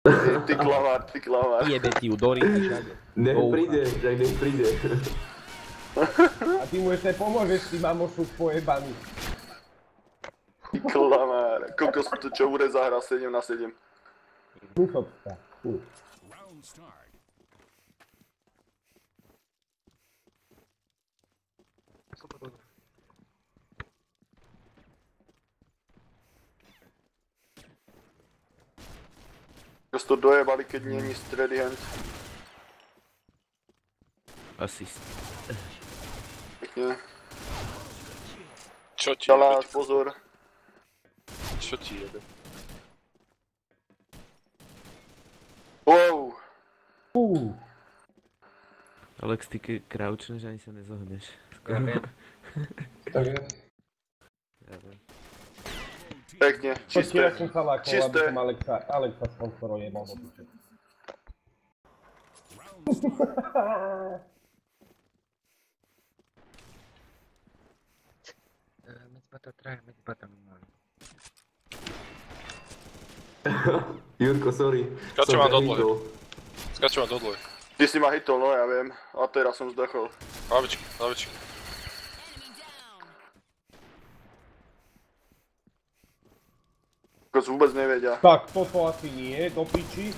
Ty klamár, ty klamár. Jebe ti ju do ryti všade. Nech príde, tak nech príde. A ty mu ešte pomôžeš, ty mamošuk pojebaný. Ty klamár. Kokos, to čo bude zahra 7-7. Sluchopka. Kokos to dojebali, keď není steady hand. Asist. Pekne. Čo ti Šalát, jebe? pozor. Čo ti jebe? Wow. Alex, ty crouchneš, ani sa nezohneš. Ja viem. Tak je. Ja viem. Pekne, čisté. Ja som sa lákol, aby Čisté. som Alexa sponsorov jebal do piče. Jurko, sorry. Skáčem Som vám ťa do dlhe. hitol. Skáčem vám do dlhe. Ty si ma hitol, no ja viem. A teraz som zdechol. Lavičky, lavičky. Kokos vôbec nevedia. Tak, toto asi nie, do piči.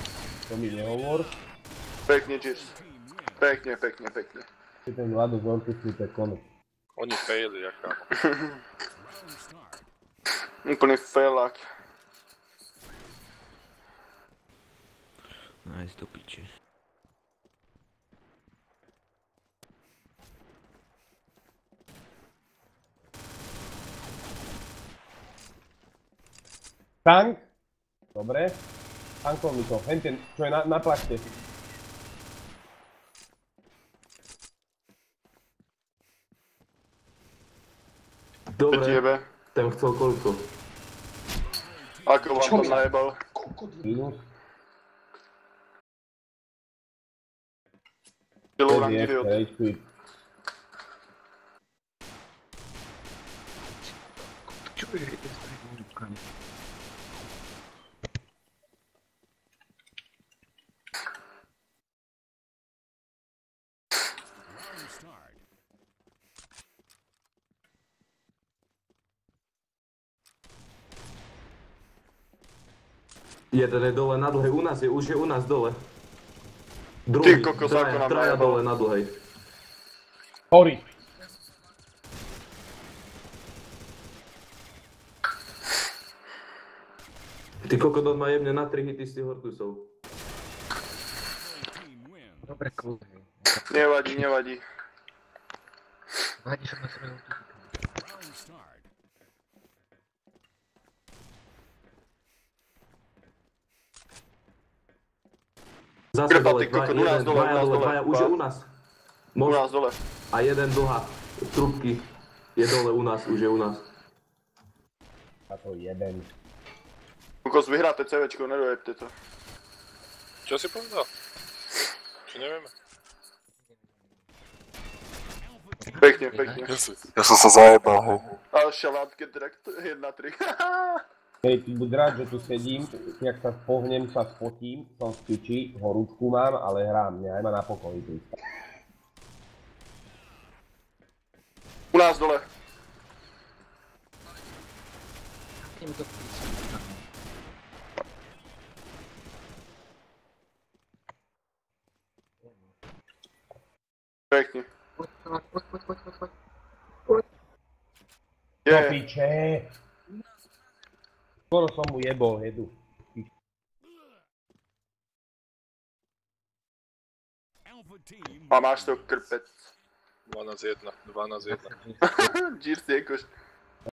To mi nehovor. Pekne, cheers. Pekne, pekne, pekne. Ty ten Vlado z orchestru, to je konec. Oni faili, jaká. Úplný failák. Nice, do piče. Tank. Dobre. Tankol mi to. Henten, čo je na plachte. Čo ti Dobre, jebe? ten chcel koľko? Ako vám to najebal? Minus. Kilorang Vtedy idiot. ešte, hej, sweet. Čo je to s tými rukami? Jeden je dole na dlhej, u nás je, už je u nás dole. Ty kokos, ako nám traja najebal. dole na dlhej. Sorry. Ty kokodot má jemne na 3 hity z tých hortusov. Dobre, kľúbe. Nevadí, nevadí. Vadí, že ma srel tu. Zase Krpaty, dole, kokot, u nás dole, u nás dole. dvaja, už je u nás. U nás dole. A jeden dlhá trubky je dole u nás, už je u nás. A to jeden. Kokos, vyhráte CVčko, nedojebte to. Čo si povedal? Čo nevieme? Pekne, pekne. Ja som sa zajebal, hej. Ale šalátke direkt 1-3. Hej, ty buď rád, že tu sedím, jak sa pohnem, sa spotím, som v piči, horúčku mám, ale hrám, nehaj ma na pokoji, tu. U nás dole. Keď mi to prísť. Pekne. Poď. Do Je. piče! Skoro som mu jebol hedu. A máš to krpec. 12-1, 12-1. Cheers, Jekoš.